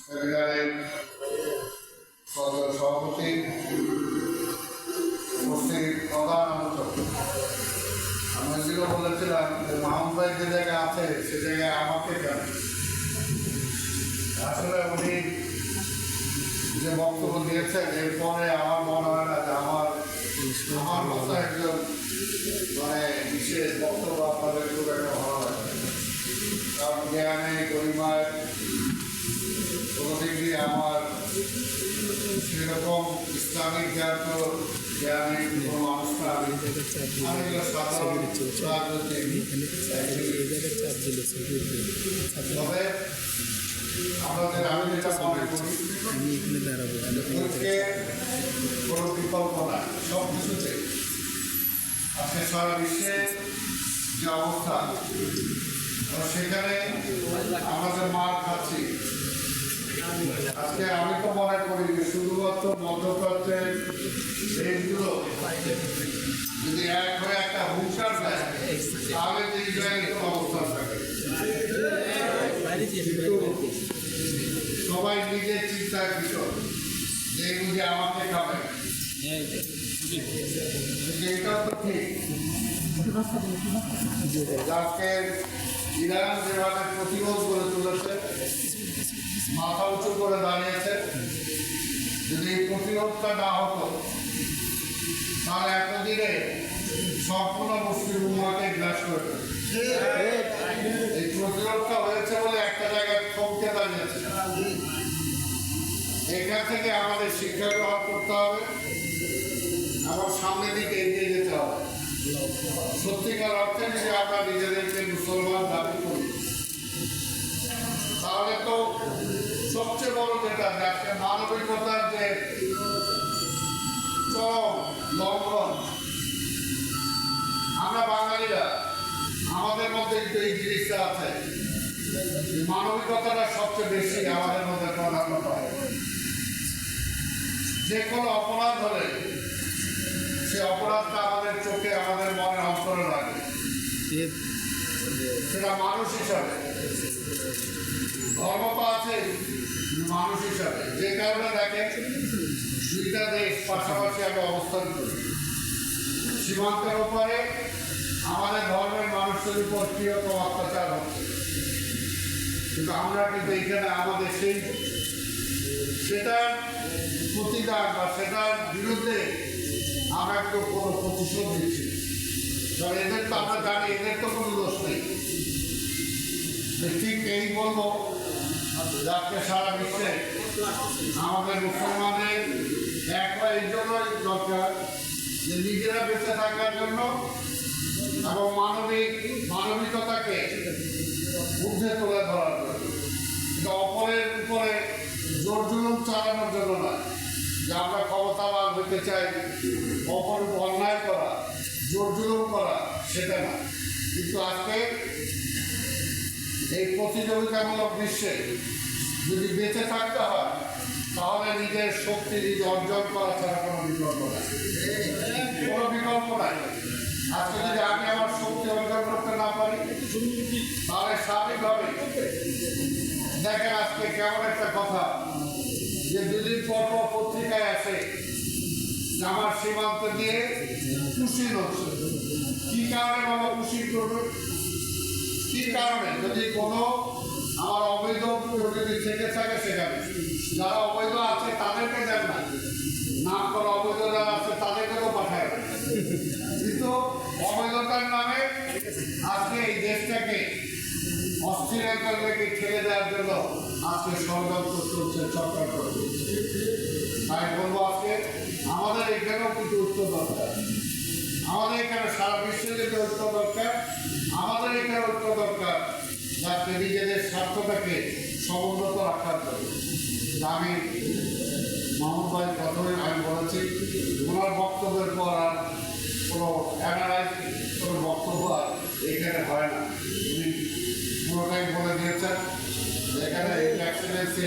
সেমিনারের সভাপতি, উপস্থিত প্রধান আলোচক, আমি এগুলো বলেছিলাম যে মাহমুদ ভাই যে জায়গায় আছে সে জায়গায় আমাকে কেন, আসলে উনি যে বক্তব্য দিয়েছেন এরপরে আমার মনে হয় না যে আমার মতো একজন বিশেষ বক্তব্য আপনাদের খুব একটা ভালো লাগে। কারণ জ্ঞানে গরিমায় কোনো দিক দিয়ে আমার সেরকম ইসলামিক জ্ঞান তো জ্ঞানে কোনো মানুষ না, আমি সাধারণ তবে আমাদের আমি যেটা মনে করি কোনো বিকল্প না সব কিছুতে। আজকে সারা বিশ্বে যে অবস্থা সেখানে আমাদের মার খাচ্ছি। আজকে আমি তো মনে করি যে শুধুমাত্র মধ্যপ্রাচ্যের দেশগুলো যদি এক হয়ে একটা হুঙ্কার দেয় তাহলে ইসরায়েল অবস্থান থাকে। সবাই নিজের চিন্তার ভিতর যে বুঝে আমাকে খাবে, এটা তো ঠিক। আজকে ইরান যেভাবে প্রতিরোধ করে তুলেছে, মাথা উঁচু করে দাঁড়িয়েছে, যদি এই প্রতিরোধটা না হতো তাহলে এতদিনে সম্পূর্ণ মুসলিম উম্মাহকে গ্রাস করে এই প্রতিরোধটা হয়েছে বলে একটা জায়গায় থমকে দাঁড়িয়েছে। এখান থেকে আমাদের শিক্ষা গ্রহণ করতে হবে, আবার সামনের দিকে এগিয়ে যেতে হবে। সত্যিকার অর্থে যদি আমরা নিজেদেরকে মুসলমান দাবি করি তাহলে তো সবচেয়ে বড় যেটা আজকে মানবিকতার যে চরম লঙ্ঘন, আমরা বাঙালিরা আমাদের মধ্যে কিন্তু এই জিনিসটা আছে, মানবিকতাটা সবচেয়ে বেশি আমাদের মধ্যে প্রাধান্য পায়। যে কোনো অপরাধ হলে সে অপরাধটা আমাদের চোখে আমাদের মনের অন্তরে লাগে, সেটা মানুষ হিসাবে। ধর্ম তো আছে মানুষ হিসাবে। যে কারণে দেখেন দুইটা দেশ পাশাপাশি আমরা অবস্থান করি, সীমান্তের উপরে আমাদের ধর্মের মানুষের উপর কিরকম অত্যাচার হচ্ছে, কিন্তু আমরা কিন্তু এখানে আমাদের সেটার প্রতিবাদ বা সেটার বিরুদ্ধে আমরা কেউ কোনো প্রতিশোধ দিচ্ছি। কারণ এদের তো আমরা জানি এদের তো কোনো দোষ নেই। ঠিক এই বলবো আজকে সারা বিশ্বে আমাদের মুসলমানের একবার এই জন্যই দরকার যে নিজেরা বেঁচে থাকার জন্য এবং মানবিকতাকে ঊর্ধ্বে তুলে ধরার জন্য, অপরের উপরে জোর জুলুম চালানোর জন্য নয় যে আমরা ক্ষমতাবান হইতে চাই, অপর অন্যায় করা, জোর জুলুম করা, সেটা না। কিন্তু আজকে এই প্রতিযোগিতামূলক বিশ্বে যদি বেঁচে থাকতে হয় তাহলে নিজের শক্তি নিজে অর্জন করা ছাড়া কোনো বিকল্প নাই, কোনো বিকল্প নাই। আজকে যদি আমি আমার শক্তি অর্জন করতে না পারি তাহলে স্বাভাবিকভাবে দেখেন আজকে কেমন একটা কথা যে দুদিন পর পত্রিকায় আসে যে আমার সীমান্ত দিয়ে কুশিন হচ্ছে। কি কারণে বাবা কুশিন করবে? কি কারণে? যদি কোনো আমার অবৈধ যদি থেকে থাকে সেখানে যারা অবৈধ আছে তাদেরকে দেন না, নাম করা অবৈধ যারা আছে তাদেরকেও পাঠায় না, কিন্তু অবৈধতার নামে আজকে এই দেশটাকে অস্থিরতার দিকে ঠেলে দেওয়ার জন্য আজকে ষড়যন্ত্র চলছে, চক্রান্ত চলছে। তাই বলবো আজকে আমাদের এখানেও কিছু ঐক্য দরকার, আমাদের এখানে সারা বিশ্বে যেতে ঐক্য দরকার, আমাদের এখানে ঐক্য দরকার যাতে নিজেদের স্বার্থটাকে সমুন্নত রাখার জন্য। আমি মাহমুদ ভাই প্রথমে আমি বলেছি ওনার বক্তব্যের পর আর কোনো অ্যানালাইজ কোনো বক্তব্য আর এখানে হয় না। উনি পুরোটাই বলে দিয়েছেন এখানে এক্সেলেন্সি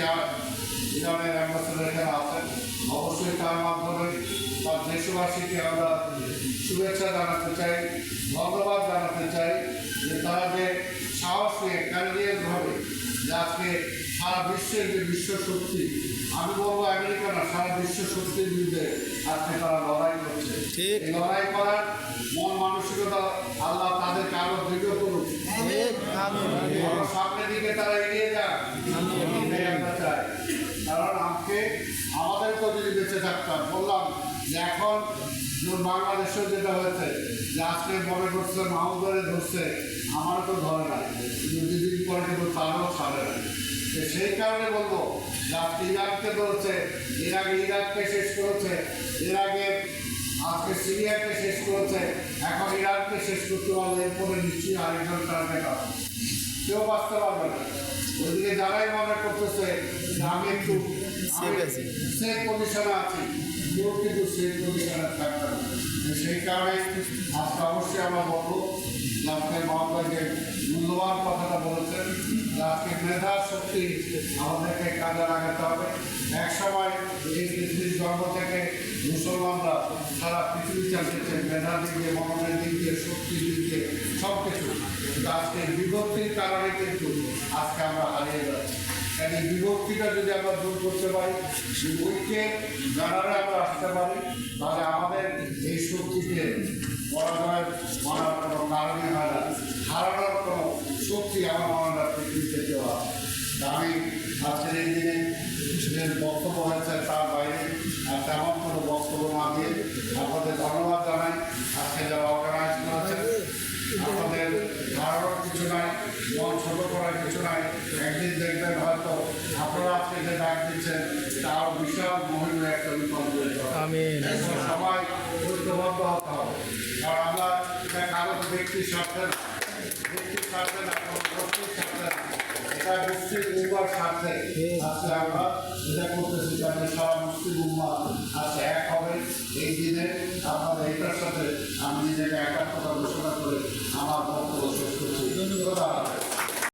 ইরানের অ্যাম্বাসেডর এখানে আছেন, অবশ্যই তার মাধ্যমে তার দেশবাসীকে আমরা শুভেচ্ছা জানাতে চাই, ধন্যবাদ জানাতে চাই যে তারা যে সাহস নিয়ে ক্যারিয়ারভাবে যে আজকে সারা বিশ্বের যে বিশ্ব শক্তি, আমি বলবো আমেরিকা না, সারা বিশ্ব শক্তির বিরুদ্ধে আজকে তারা লড়াই করছে। এই লড়াই করার মন মানসিকতা আল্লাহ তাদেরকে আরো দৃঢ় করুক, আরো সামনের দিকে তারা এগিয়ে যাক, এটাই আমরা চাই। কারণ আমাদের তো যদি বেঁচে থাকতাম, বললাম যে এখন বাংলাদেশেও যেটা হয়েছে যে আজকে মনে করছে মাহমুদরে ধরছে, আমারও তো ধরে না, দুদিন পরে কিন্তু তারও ছাড়ে না। সেই কারণে বলবো যে আজকে ইরাককে ধরছে, এর আগে ইরাককে শেষ করেছে, এর আগে আজকে সিরিয়াকে শেষ করেছে, এখন ইরাককে শেষ করতে পারলে এরপরে নিশ্চয়ই আরেকজন টার্গেট আছে, কেউ বাঁচতে পারবে না। ওইদিকে যারাই মনে করতেছে যে আমি একটু সেফ পজিশনে আছি, কেউ কিন্তু সেফ পজিশনে থাকবে না। সেই কারণে আজকে অবশ্যই আমরা বলবো যে আজকে মহাত্মাকে মূল্যবান কথাটা বলেছেন যে আজকে মেধা শক্তি আমাদেরকে কাজে লাগাতে হবে। এক সময় এই পৃথিবীর জন্ম থেকে মুসলমানরা সারা পৃথিবী চালিয়েছে মেধা দিক দিয়ে, মননের দিক দিয়ে, শক্তির দিক দিয়ে, সব কিছু। কিন্তু আজকে বিভক্তির কারণে কিন্তু আজকে আমরা হারিয়ে যাচ্ছি। এই বিভক্তিটা যদি আমরা দূর করতে পারি, ঐক্যে জানারে আমরা আসতে পারি, তাহলে আমাদের এই শক্তিকে পরাজয় মানার কোনো কারণই হয় না, হারানোর কোনো শক্তি আমার মনে হয় পৃথিবীতে দেওয়া। আমি আজকের এই দিনে যে বক্তব্য হয়েছে তার বাইরে তেমন কোনো বক্তব্য না দিয়ে আপনাদের ধন্যবাদ জানাই। আজকে যারা অর্গানাইজ করেছেন, আপনাদের ধারণার কিছু নাই, মন ছোটো করার কিছু নাই। একদিন দেখবেন হয়তো আপনারা আজকে যে ডাক দিচ্ছেন তার বিশাল মহিলা একটা বিপদ সবাই ঐক্যবদ্ধ হতে হবে। কারণ আমরা এটা কারো ব্যক্তির স্বার্থে না, কোনো গোষ্ঠীর স্বার্থে না, এটা মুসলিম উম্মার স্বার্থে আজকে আমরা এটা করতেছি, যাতে সারা মুসলিম উম্মা আজকে এক হবে। এই দিনে আপনাদের এটার সাথে আমি নিজেকে একা